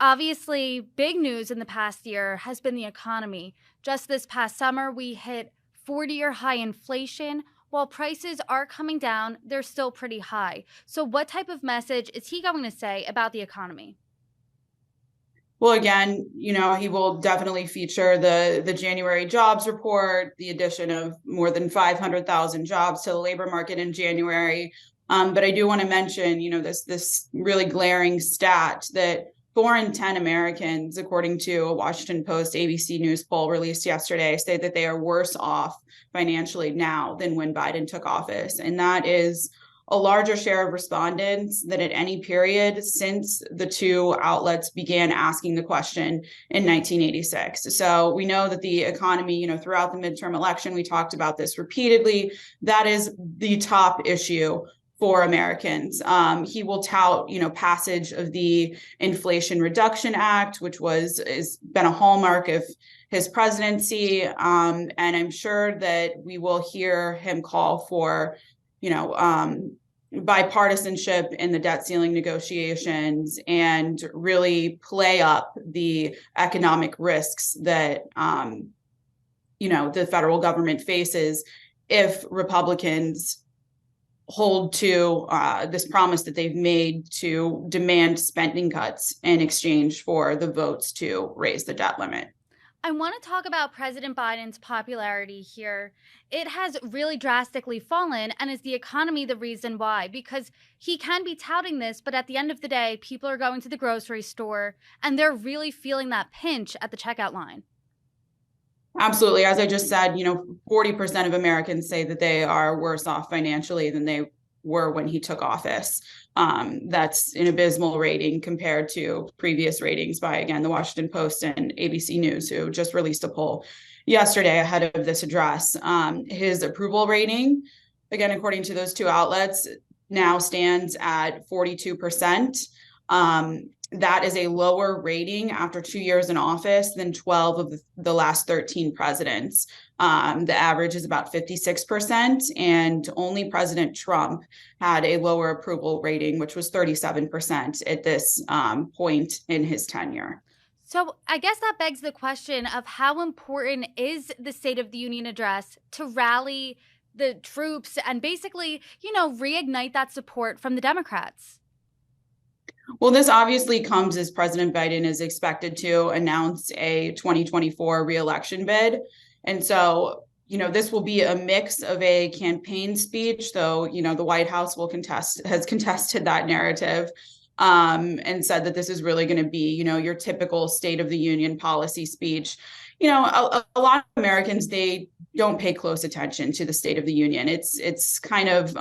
Obviously, big news in the past year has been the economy. Just this past summer, we hit 40-year high inflation. While prices are coming down, they're still pretty high. So what type of message is he going to say about the economy? Well, again, he will definitely feature the January jobs report, the addition of more than 500,000 jobs to the labor market in January. But I do want to mention, this really glaring stat that 4 in 10 Americans, according to a Washington Post ABC News poll released yesterday, say that they are worse off financially now than when Biden took office. And that is a larger share of respondents than at any period since the two outlets began asking the question in 1986. So we know that the economy, throughout the midterm election, we talked about this repeatedly. That is the top issue for Americans. He will tout, passage of the Inflation Reduction Act, which has been a hallmark of his presidency. And I'm sure that we will hear him call for bipartisanship in the debt ceiling negotiations and really play up the economic risks that the federal government faces if Republicans hold to this promise that they've made to demand spending cuts in exchange for the votes to raise the debt limit. I want to talk about President Biden's popularity here. It has really drastically fallen, and is the economy the reason why? Because he can be touting this, but at the end of the day, people are going to the grocery store and they're really feeling that pinch at the checkout line. Absolutely. As I just said, 40% of Americans say that they are worse off financially than they were when he took office. That's an abysmal rating compared to previous ratings by, again, the Washington Post and ABC News, who just released a poll yesterday ahead of this address. His approval rating, again, according to those two outlets, now stands at 42%. That is a lower rating after 2 years in office than 12 of the last 13 presidents. The average is about 56%, and only President Trump had a lower approval rating, which was 37% at this point in his tenure. So I guess that begs the question of how important is the State of the Union address to rally the troops and basically, reignite that support from the Democrats? Well, this obviously comes as President Biden is expected to announce a 2024 reelection bid. And so, this will be a mix of a campaign speech, though, the White House has contested that narrative, and said that this is really going to be, your typical State of the Union policy speech. A lot of Americans, they don't pay close attention to the State of the Union. It's kind of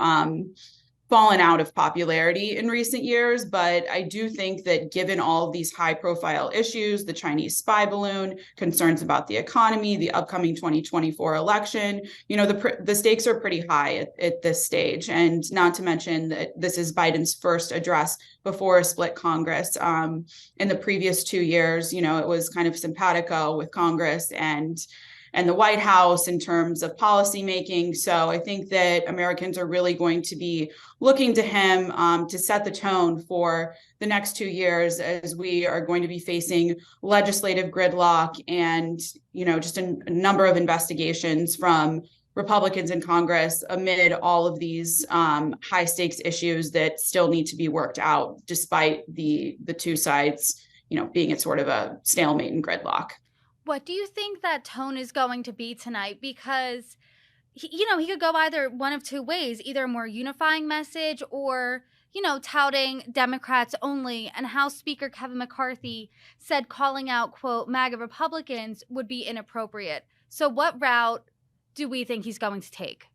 fallen out of popularity in recent years, but I do think that given all of these high-profile issues, the Chinese spy balloon, concerns about the economy, the upcoming 2024 election, the stakes are pretty high at this stage. And not to mention that this is Biden's first address before a split Congress. In the previous 2 years, it was kind of simpatico with Congress and the White House in terms of policymaking. So I think that Americans are really going to be looking to him to set the tone for the next 2 years, as we are going to be facing legislative gridlock and, just a number of investigations from Republicans in Congress amid all of these high stakes issues that still need to be worked out, despite the two sides, being at sort of a stalemate and gridlock. What do you think that tone is going to be tonight? Because, he could go either one of two ways, either a more unifying message or, touting Democrats only. And House Speaker Kevin McCarthy said calling out, quote, MAGA Republicans would be inappropriate. So what route do we think he's going to take?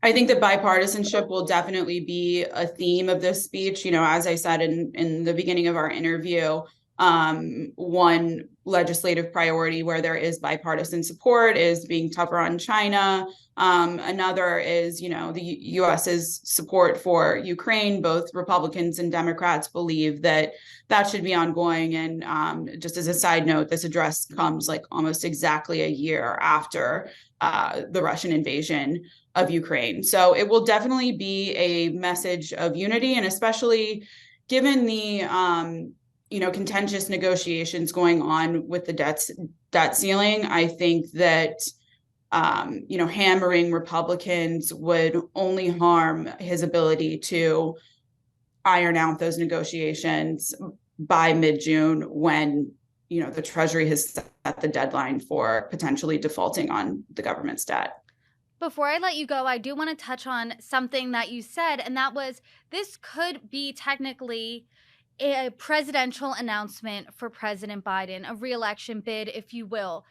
I think that bipartisanship will definitely be a theme of this speech. As I said in the beginning of our interview, one legislative priority where there is bipartisan support is being tougher on China. Another is, the U.S.'s support for Ukraine. Both Republicans and Democrats believe that should be ongoing. And just as a side note, this address comes like almost exactly a year after the Russian invasion of Ukraine. So it will definitely be a message of unity, and especially given the contentious negotiations going on with the debt ceiling. I think that hammering Republicans would only harm his ability to iron out those negotiations by mid-June, when the Treasury has set the deadline for potentially defaulting on the government's debt. Before I let you go, I do want to touch on something that you said, and that was this could be technically a presidential announcement for President Biden, a re-election bid, if you will.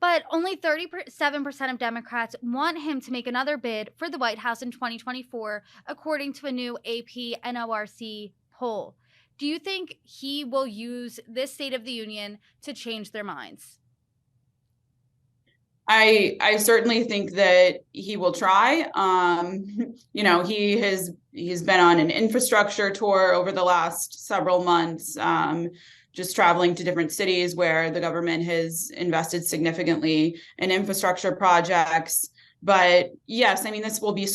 But only 37% of Democrats want him to make another bid for the White House in 2024, according to a new AP NORC poll. Do you think he will use this State of the Union to change their minds? I certainly think that he will try. He's been on an infrastructure tour over the last several months, just traveling to different cities where the government has invested significantly in infrastructure projects. But yes, I mean, this will be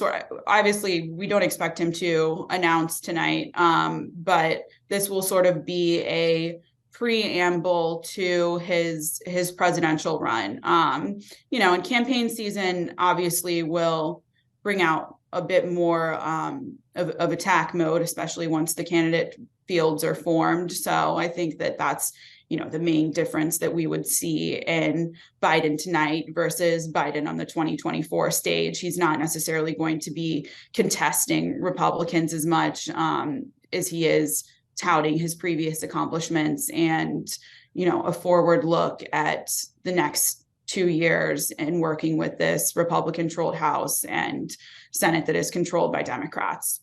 obviously, we don't expect him to announce tonight, but this will sort of be a preamble to his presidential run. And campaign season obviously will bring out a bit more of attack mode, especially once the candidate fields are formed. So I think that that's the main difference that we would see in Biden tonight versus Biden on the 2024 stage. He's not necessarily going to be contesting Republicans as much as he is touting his previous accomplishments and, a forward look at the next 2 years and working with this Republican-controlled House and Senate that is controlled by Democrats.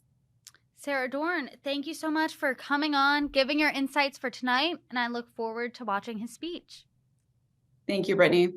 Sara Dorn, thank you so much for coming on, giving your insights for tonight, and I look forward to watching his speech. Thank you, Brittany.